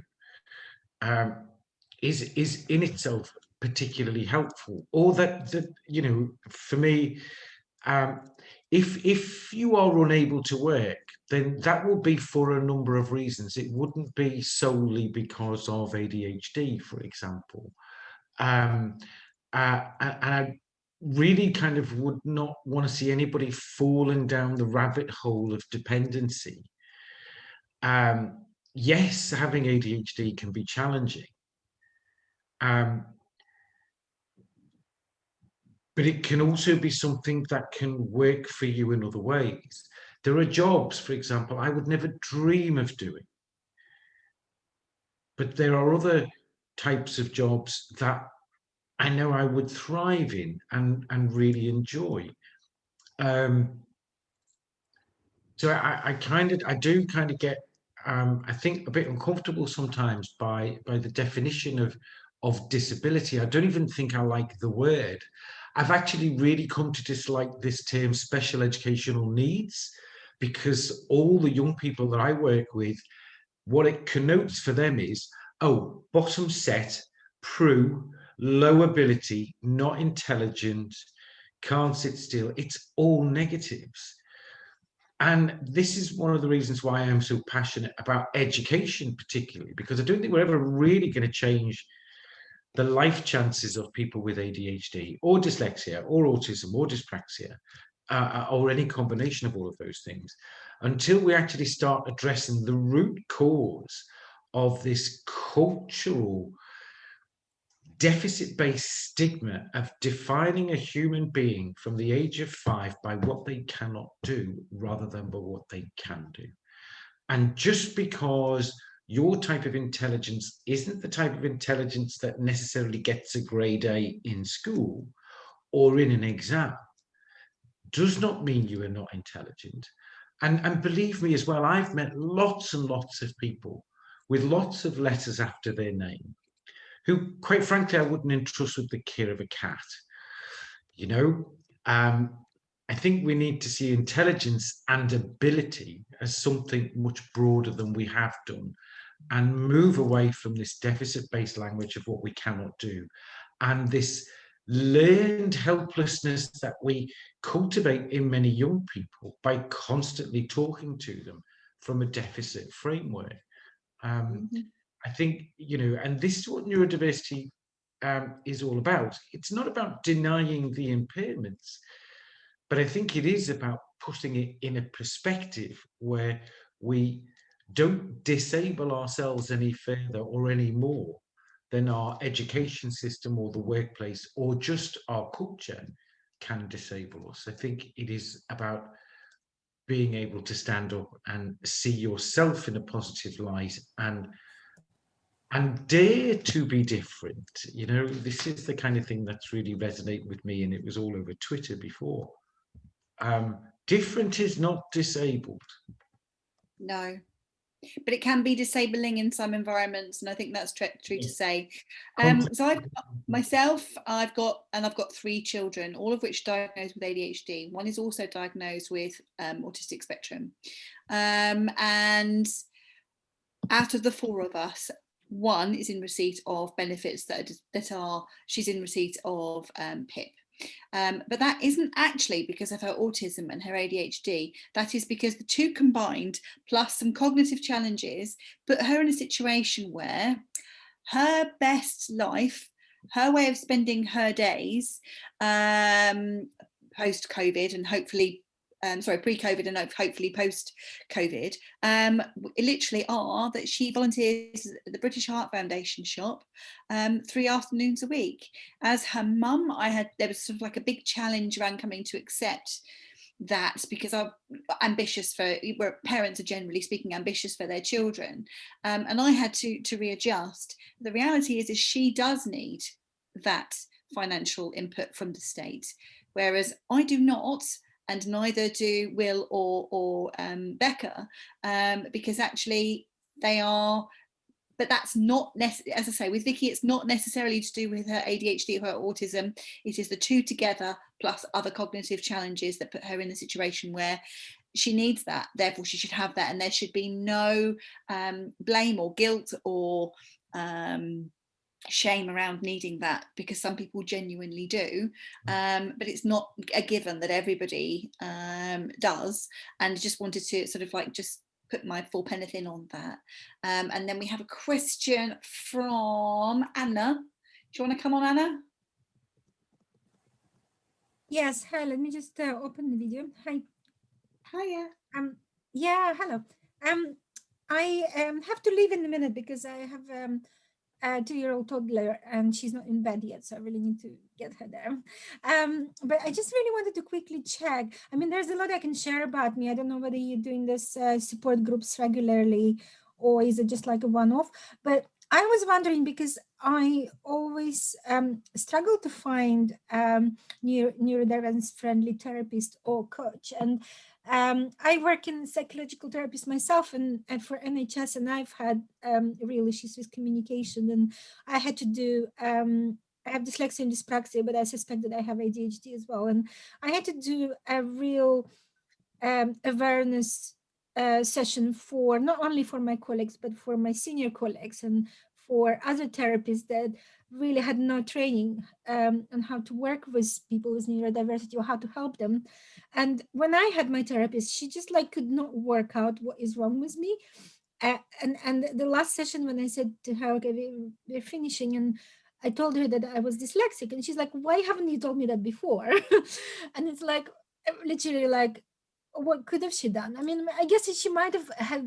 is in itself particularly helpful, or that you know, for me, if you are unable to work, then that will be for a number of reasons. It wouldn't be solely because of ADHD, for example. And I really kind of would not want to see anybody falling down the rabbit hole of dependency. Yes, having ADHD can be challenging, but it can also be something that can work for you in other ways. There are jobs, for example, I would never dream of doing, but there are other types of jobs that I know I would thrive in and really enjoy. So I do kind of get, I think, a bit uncomfortable sometimes by the definition of disability. I don't even think I like the word. I've actually really come to dislike this term special educational needs, because all the young people that I work with, what it connotes for them is, oh, bottom set, Prue, low ability, not intelligent, can't sit still. It's all negatives. And this is one of the reasons why I'm so passionate about education, particularly, because I don't think we're ever really going to change the life chances of people with ADHD or dyslexia or autism or dyspraxia or any combination of all of those things until we actually start addressing the root cause of this cultural deficit-based stigma of defining a human being from the age of 5 by what they cannot do rather than by what they can do. And just because your type of intelligence isn't the type of intelligence that necessarily gets a grade A in school or in an exam does not mean you are not intelligent. And believe me as well, I've met lots and lots of people with lots of letters after their name who, quite frankly, I wouldn't entrust with the care of a cat. You know, I think we need to see intelligence and ability as something much broader than we have done, and move away from this deficit-based language of what we cannot do, and this learned helplessness that we cultivate in many young people by constantly talking to them from a deficit framework. I think, you know, and this is what neurodiversity is all about. It's not about denying the impairments, but I think it is about putting it in a perspective where we don't disable ourselves any further or any more than our education system or the workplace or just our culture can disable us. I think it is about being able to stand up and see yourself in a positive light and dare to be different. You know, this is the kind of thing that's really resonated with me, and it was all over Twitter before. Different is not disabled. No, but it can be disabling in some environments, and I think that's true to say. So I've got 3 children, all of which diagnosed with ADHD. One is also diagnosed with autistic spectrum, and out of the 4 of us, one is in receipt of benefits she's in receipt of PIP. But that isn't actually because of her autism and her ADHD. That is because the two combined, plus some cognitive challenges, put her in a situation where her best life, her way of spending her days post-COVID and hopefully pre-COVID and hopefully post-COVID, literally are that she volunteers at the British Heart Foundation shop 3 afternoons a week. As her mum, there was sort of like a big challenge around coming to accept that, because I'm ambitious where parents are generally speaking ambitious for their children, and I had to readjust. The reality is she does need that financial input from the state, whereas I do not, and neither do Will or Becca, because actually they are. But that's not necessarily, as I say, with Vicky, it's not necessarily to do with her ADHD or her autism. It is the two together plus other cognitive challenges that put her in a situation where she needs that. Therefore, she should have that, and there should be no blame or guilt or shame around needing that, because some people genuinely do, but it's not a given that everybody does. And just wanted to sort of like just put my full penneth in on that. And then we have a question from Anna. Do you want to come on, Anna? Yes, hi, let me just open the video. Hi. Hiya. Yeah, hello. I have to leave in a minute because I have a 2-year-old toddler and she's not in bed yet, so I really need to get her there. But I just really wanted to quickly check. I mean, there's a lot I can share about me. I don't know whether you're doing this support groups regularly or is it just like a one-off, but I was wondering because I always struggle to find neurodivergence friendly therapist or coach. And I work in psychological therapist myself and for NHS, and I've had real issues with communication, and I had to do, I have dyslexia and dyspraxia, but I suspect that I have ADHD as well. And I had to do a real awareness session for not only for my colleagues, but for my senior colleagues and for other therapists that really had no training on how to work with people with neurodiversity or how to help them. And when I had my therapist, she just like could not work out what is wrong with me. And the last session when I said to her, okay, we're finishing, and I told her that I was dyslexic, and she's like, why haven't you told me that before? And it's like, literally like, what could have she done? I mean, I guess she might have had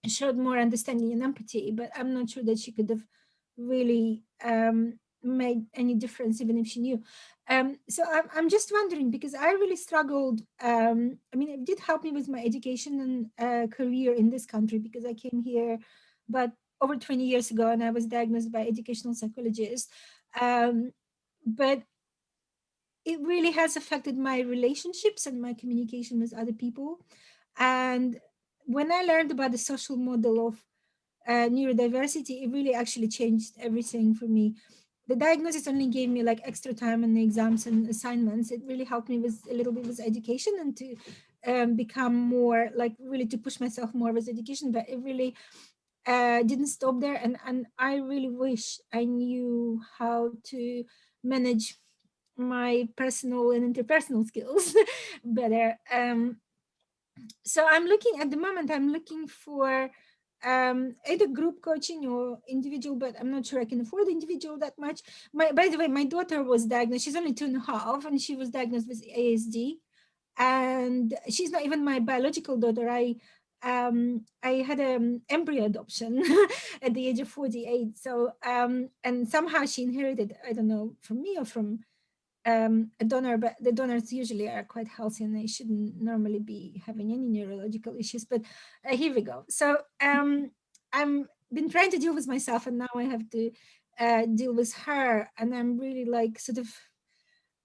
showed more understanding and empathy, but I'm not sure that she could have really made any difference even if she knew. So I'm just wondering, because I really struggled. I mean, it did help me with my education and career in this country, because I came here but over 20 years ago and I was diagnosed by educational psychologist. But it really has affected my relationships and my communication with other people. And when I learned about the social model of neurodiversity, it really actually changed everything for me. The diagnosis only gave me like extra time on the exams and assignments. It really helped me with a little bit with education and to become more like really to push myself more with education, but it really didn't stop there. And I really wish I knew how to manage my personal and interpersonal skills better. So I'm looking at the moment, I'm looking for either group coaching or individual, but I'm not sure I can afford individual that much. By the way, my daughter was diagnosed, she's only 2.5, and she was diagnosed with ASD. And she's not even my biological daughter. I had an embryo adoption at the age of 48. So, and somehow she inherited, I don't know, from me or from a donor, but the donors usually are quite healthy and they shouldn't normally be having any neurological issues, but here we go. So I've been trying to deal with myself, and now I have to deal with her, and I'm really like sort of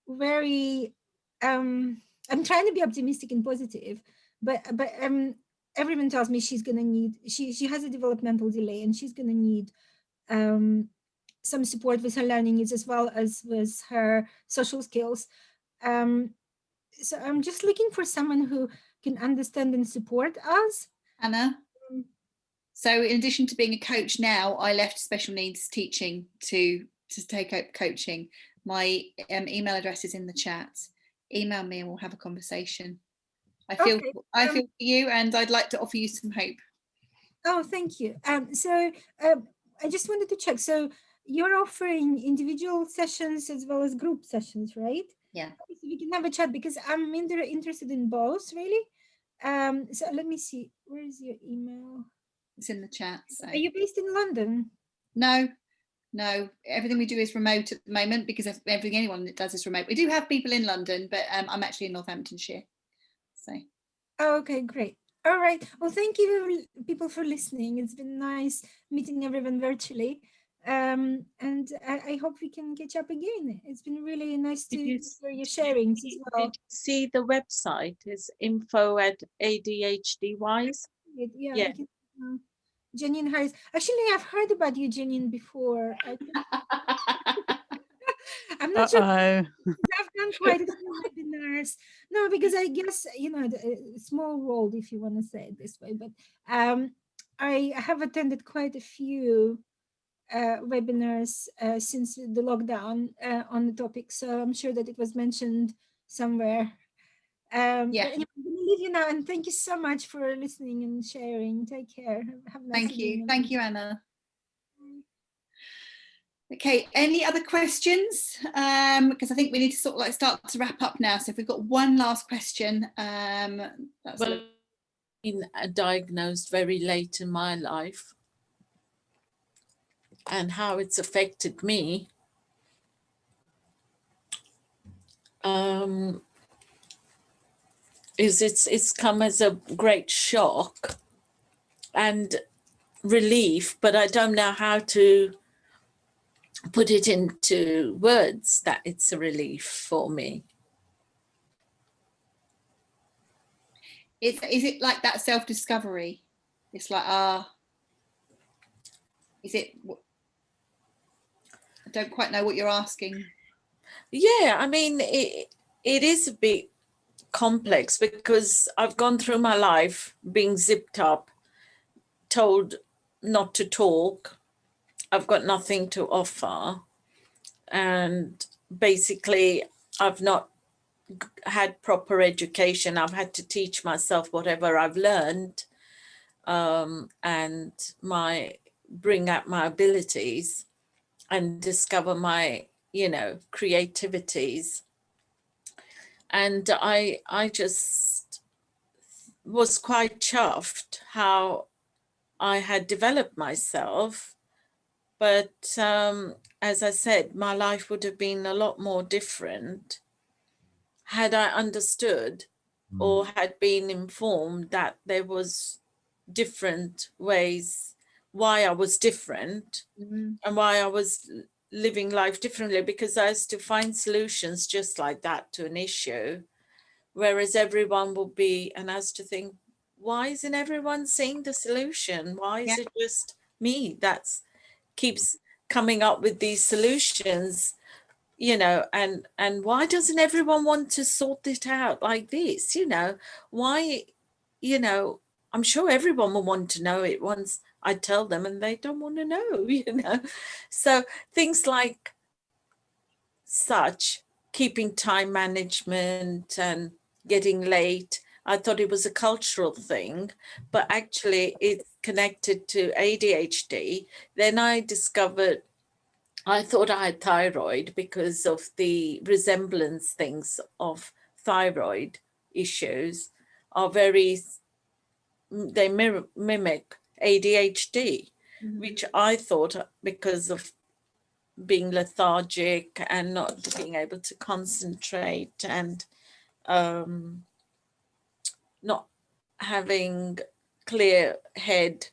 very, I'm trying to be optimistic and positive, but everyone tells me she's gonna need, she has a developmental delay and she's gonna need some support with her learning needs as well as with her social skills. So I'm just looking for someone who can understand and support us. Anna? So in addition to being a coach now, I left special needs teaching to take up coaching. My email address is in the chat. Email me and we'll have a conversation. I feel for you, and I'd like to offer you some hope. Oh, thank you. So I just wanted to check. So you're offering individual sessions as well as group sessions, right? Yeah. So we can have a chat because I'm interested in both, really. So let me see. Where is your email? It's in the chat. So. Are you based in London? No. Everything we do is remote at the moment because everything anyone that does is remote. We do have people in London, but I'm actually in Northamptonshire. So. Oh, okay, great. All right. Well, thank you, people, for listening. It's been nice meeting everyone virtually. And I hope we can catch up again. It's been really nice to hear your sharings as well. Did you see the website is info@ADHDwise? Yeah. Jannine Harris. Actually, I've heard about you, Jannine, before. I'm not sure. I've done quite a few webinars. No, because I guess, the small world, if you want to say it this way. But I have attended quite a few webinars since the lockdown on the topic. So I'm sure that it was mentioned somewhere. Yeah. But anyway, I'm going to leave you now, and thank you so much for listening and sharing. Take care. Have a nice evening. Thank you, Anna. Okay, any other questions? Because I think we need to sort of start to wrap up now. So if we've got one last question, that's well, been diagnosed very late in my life, and how it's affected me. It's come as a great shock and relief, but I don't know how to put it into words that it's a relief for me. Is it like that self-discovery? It's like, is it? I don't quite know what you're asking. Yeah, I mean, it is a bit complex because I've gone through my life being zipped up, told not to talk. I've got nothing to offer. And basically, I've not had proper education. I've had to teach myself whatever I've learned and bring out my abilities and discover my, creativities. And I just was quite chuffed how I had developed myself. But as I said, my life would have been a lot more different had I understood or had been informed that there was different ways why I was different and why I was living life differently, because I used to find solutions just like that to an issue, whereas everyone will be, and I used to think, why isn't everyone seeing the solution? Why is it just me that's keeps coming up with these solutions, and why doesn't everyone want to sort it out like this? Why, I'm sure everyone will want to know it once I tell them, and they don't want to know, So things like such, keeping time management and getting late, I thought it was a cultural thing, but actually it's connected to ADHD. Then I discovered, I thought I had thyroid because of the resemblance things of thyroid issues are they mimic ADHD, which I thought because of being lethargic and not being able to concentrate and not having clear head,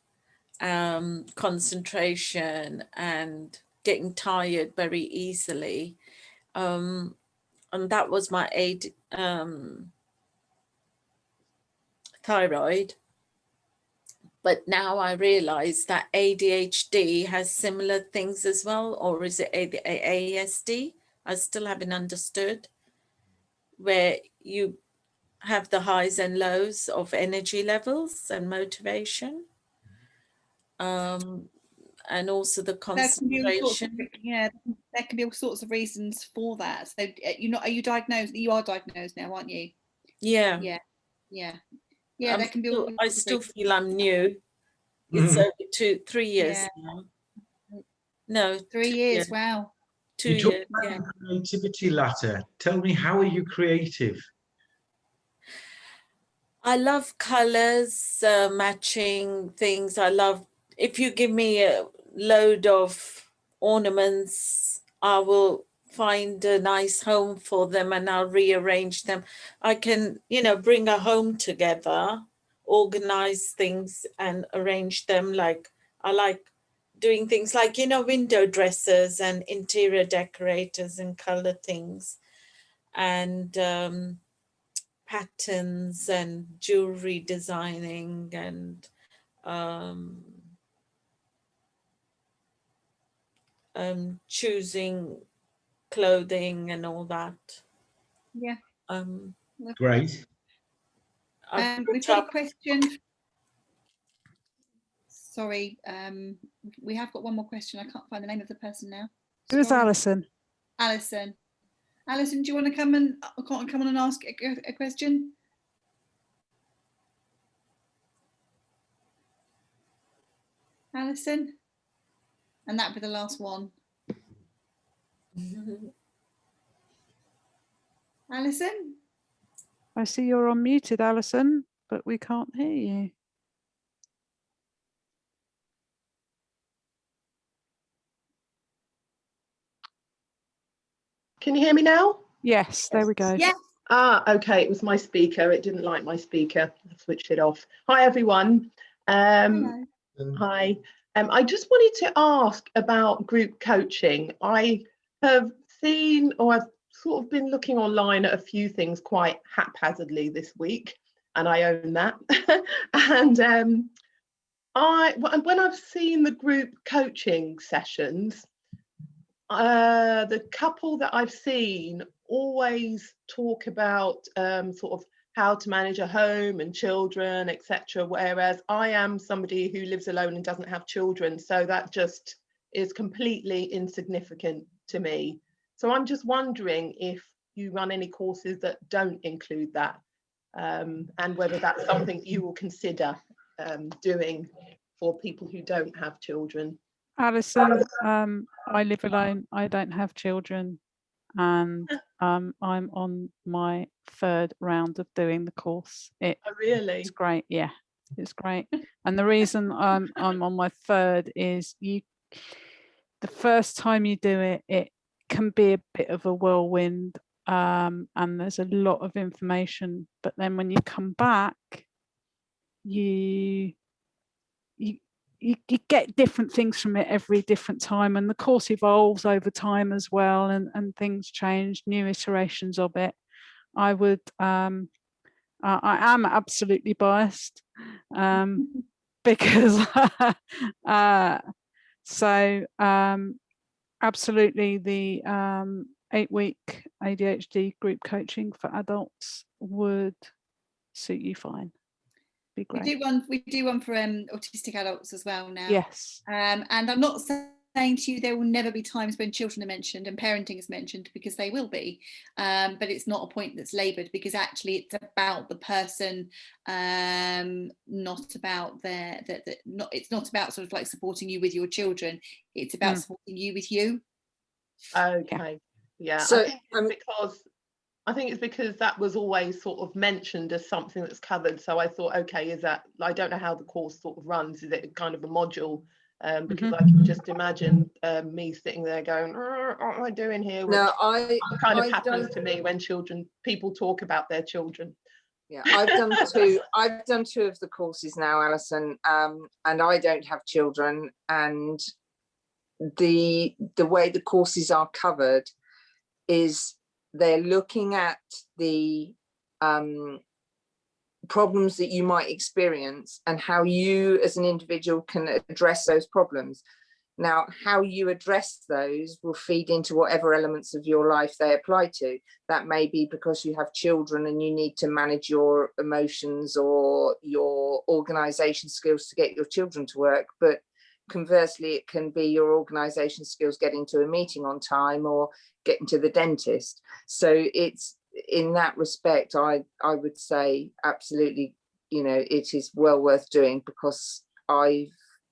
concentration, and getting tired very easily. And that was my thyroid. But now I realize that ADHD has similar things as well, or is it ASD? I still haven't understood, where you have the highs and lows of energy levels and motivation. and also the There can be all sorts of, concentration. yeah, there can be all sorts of reasons for that. So are you diagnosed? You are diagnosed now, aren't you? Yeah. Yeah. There can be all I sorts of still reasons. feel I'm new. It's only 3 years Yeah. now. No, 3 years. Wow. 2 You talk years. about Yeah. the creativity latter. Tell me, how are you creative? I love colors, matching things. I love, if you give me a load of ornaments, I will find a nice home for them and I'll rearrange them. I can, bring a home together, organize things and arrange them. Like, I like doing things like, window dressers and interior decorators and color things. And patterns and jewelry designing and choosing clothing and all that. Yeah. Great. We've got a question. Sorry, we have got one more question. I can't find the name of the person now. It was Alison. Alison, do you want to come on and ask a question? Alison, and that'd be the last one. Alison, I see you're unmuted, Alison, but we can't hear you. Can you hear me now? Yes, there we go. Yeah. Okay, it was my speaker. It didn't like my speaker. I switched it off. Hi, everyone. Hello. Hi. I just wanted to ask about group coaching. I have seen, or I've sort of been looking online at a few things quite haphazardly this week, and I own that. And when I've seen the group coaching sessions, the couple that I've seen always talk about sort of how to manage a home and children, etc. Whereas I am somebody who lives alone and doesn't have children, so that just is completely insignificant to me. So I'm just wondering if you run any courses that don't include that, and whether that's something you will consider doing for people who don't have children. Alison, I live alone. I don't have children, and I'm on my 3rd round of doing the course. Really? It's great. Yeah, it's great. And the reason I'm on my 3rd is the first time you do it, it can be a bit of a whirlwind, and there's a lot of information. But then when you come back, you get different things from it every different time, and the course evolves over time as well, and things change, new iterations of it. I am absolutely biased, because absolutely the 8-week ADHD group coaching for adults would suit you fine. Be great. We do one for autistic adults as well now. Yes. And I'm not saying to you there will never be times when children are mentioned and parenting is mentioned, because they will be, but it's not a point that's laboured, because actually it's about the person, not about it's not about sort of like supporting you with your children. It's about supporting you with you. Okay. Yeah. So I think it's because that was always sort of mentioned as something that's covered. So I thought, okay, is that, I don't know how the course sort of runs. Is it kind of a module? Because I can just imagine me sitting there going, what am I doing here? Which I've happens to me when people talk about their children. Yeah, I've done two. I've done 2 of the courses now, Alison, and I don't have children. And the way the courses are covered is they're looking at the problems that you might experience and how you as an individual can address those problems. Now, how you address those will feed into whatever elements of your life they apply to. That may be because you have children and you need to manage your emotions or your organisation skills to get your children to work. But conversely, it can be your organisation skills getting to a meeting on time or getting to the dentist. So it's, in that respect, I would say absolutely, you know, it is well worth doing, because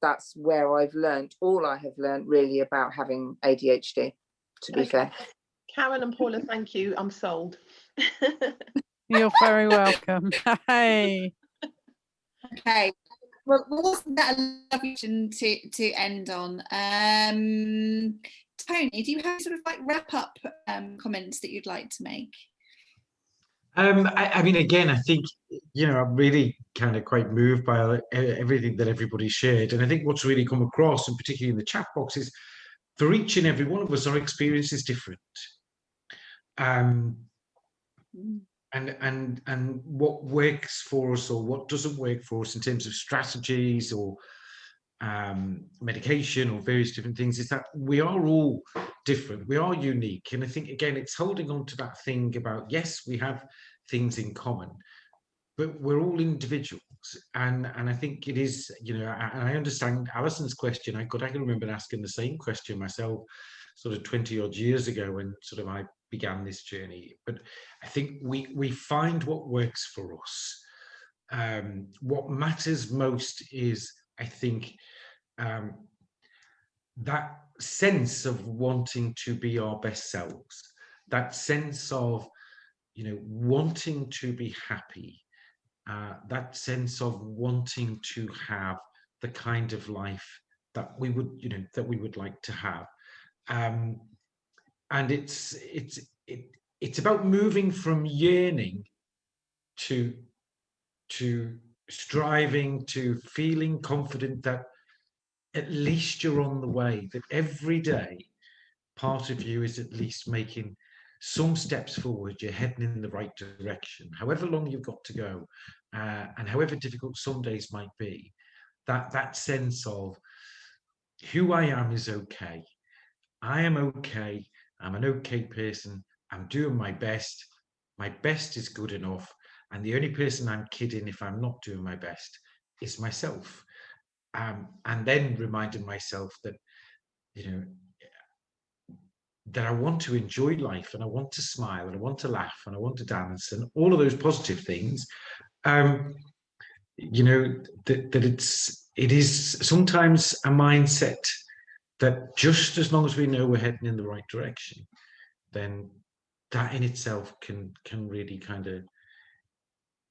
that's where I've learned, all I have learned really about having ADHD, to be fair. Karen and Paula, thank you. I'm sold. You're very welcome. Hey. Okay. Well, wasn't that a lovely question to end on? Tony, do you have sort of like wrap up comments that you'd like to make? I mean, again, I think, you know, I'm really kind of quite moved by everything that everybody shared. And I think what's really come across, and particularly in the chat box, is for each and every one of us, our experience is different. And what works for us or what doesn't work for us in terms of strategies or medication or various different things, is that we are all different, we are unique. And I think, again, it's holding on to that thing about, yes, we have things in common, but we're all individuals. And I think it is, you know, and I understand Alison's question. I can remember asking the same question myself sort of 20 odd years ago when sort of I began this journey. But I think we find what works for us. What matters most is, I think, that sense of wanting to be our best selves, that sense of, you know, wanting to be happy, that sense of wanting to have the kind of life that we would, you know, that we would like to have. And it's about moving from yearning to striving, to feeling confident that at least you're on the way, that every day part of you is at least making some steps forward, you're heading in the right direction, however long you've got to go, and however difficult some days might be. That sense of who I am is okay. I am okay. I'm an okay person. I'm doing my best. My best is good enough. And the only person I'm kidding if I'm not doing my best is myself. And then reminding myself that, you know, that I want to enjoy life, and I want to smile, and I want to laugh, and I want to dance, and all of those positive things. You know, that it is sometimes a mindset that just as long as we know we're heading in the right direction, then that in itself can really kind of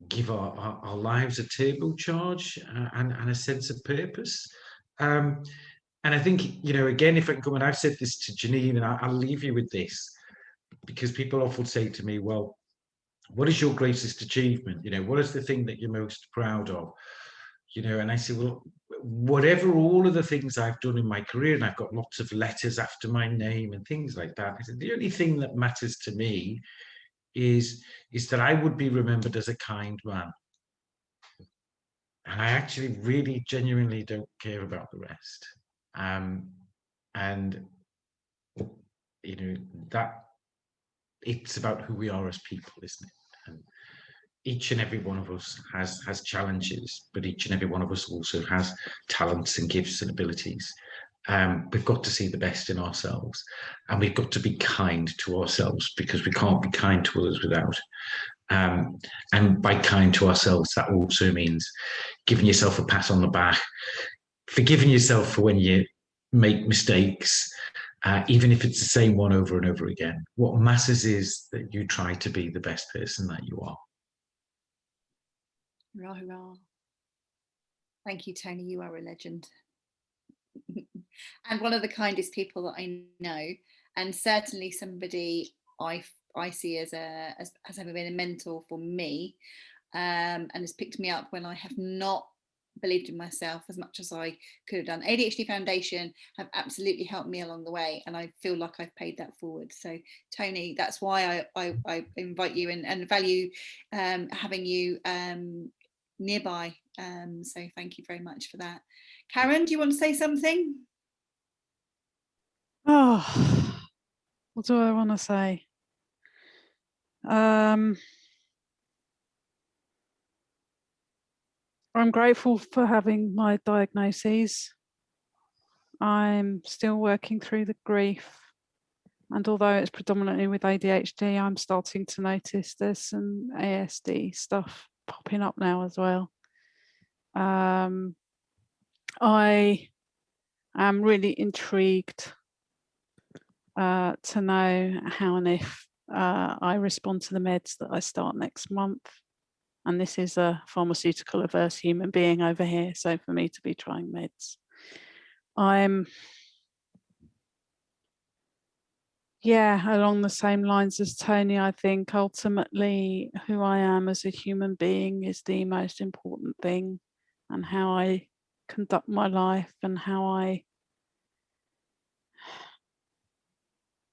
give our lives a turbocharge and a sense of purpose. And I think, you know, again, if I can come, and I've said this to Jannine, and I'll leave you with this, because people often say to me, well, what is your greatest achievement? You know, what is the thing that you're most proud of? You know, and I say, well, whatever all of the things I've done in my career, and I've got lots of letters after my name and things like that, I said, the only thing that matters to me is that I would be remembered as a kind man. And I actually really genuinely don't care about the rest. And you know, that it's about who we are as people, isn't it? And each and every one of us has challenges, but each and every one of us also has talents and gifts and abilities. We've got to see the best in ourselves, and we've got to be kind to ourselves, because we can't be kind to others without. And by kind to ourselves, that also means giving yourself a pat on the back, forgiving yourself for when you make mistakes, even if it's the same one over and over again. What matters is that you try to be the best person that you are. Hurrah, hurrah. Thank you, Tony. You are a legend. And one of the kindest people that I know, and certainly somebody I see as having been a mentor for me, and has picked me up when I have not believed in myself as much as I could have done. ADHD Foundation have absolutely helped me along the way, and I feel like I've paid that forward. So Tony, that's why I invite you and value having you nearby. So thank you very much for that. Karen, do you want to say something? Oh, what do I want to say? I'm grateful for having my diagnoses. I'm still working through the grief. And although it's predominantly with ADHD, I'm starting to notice there's some ASD stuff popping up now as well. I am really intrigued to know how and if I respond to the meds that I start next month. And this is a pharmaceutical averse human being over here. So for me to be trying meds, I'm, yeah, along the same lines as Tony. I think ultimately who I am as a human being is the most important thing, and how I conduct my life and how I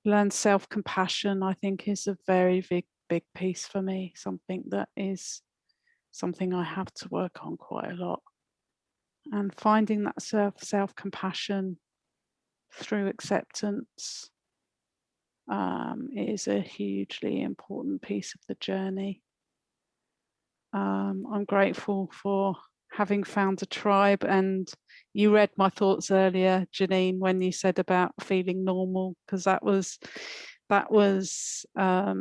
learn self-compassion, I think, is a very big piece for me, something that is something I have to work on quite a lot. And finding that self-compassion through acceptance is a hugely important piece of the journey. I'm grateful for having found a tribe, and you read my thoughts earlier, Jannine, when you said about feeling normal, because that was a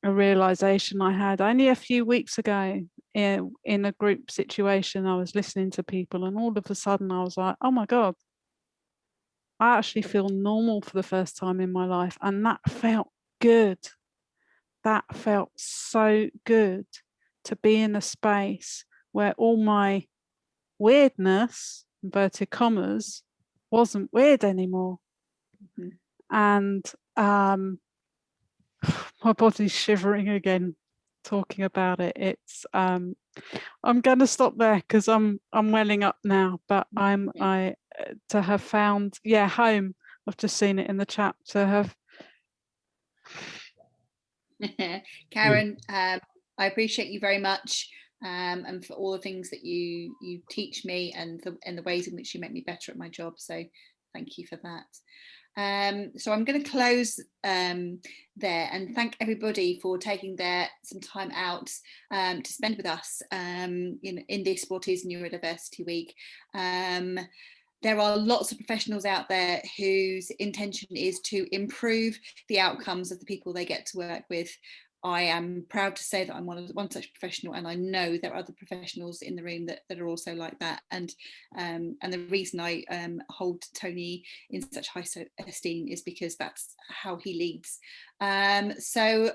realization I had only a few weeks ago in a group situation. I was listening to people, and all of a sudden I was like, oh my God, I actually feel normal for the first time in my life. And that felt good. That felt so good, to be in a space where all my weirdness, inverted commas, wasn't weird anymore. Mm-hmm. And my body's shivering again talking about it. It's I'm going to stop there because I'm welling up now. But to have found home. I've just seen it in the chat. To have Karen, I appreciate you very much, and for all the things that you teach me, and the ways in which you make me better at my job. So thank you for that. So I'm going to close there, and thank everybody for taking some time out to spend with us in this what is Neurodiversity Week. There are lots of professionals out there whose intention is to improve the outcomes of the people they get to work with. I am proud to say that I'm one such professional, and I know there are other professionals in the room that are also like that. And the reason I hold Tony in such high esteem is because that's how he leads. I hope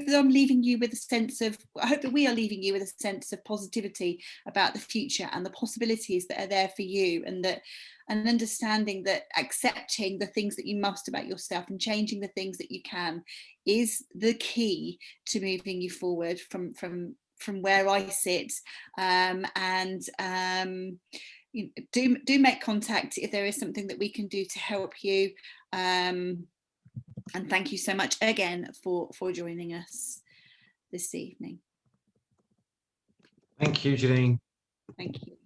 that I'm leaving you with a sense of, I hope that we are leaving you with a sense of positivity about the future and the possibilities that are there for you, and understanding that accepting the things that you must about yourself and changing the things that you can is the key to moving you forward from where I sit. Do make contact if there is something that we can do to help you. And thank you so much again for joining us this evening. Thank you, Jannine. Thank you.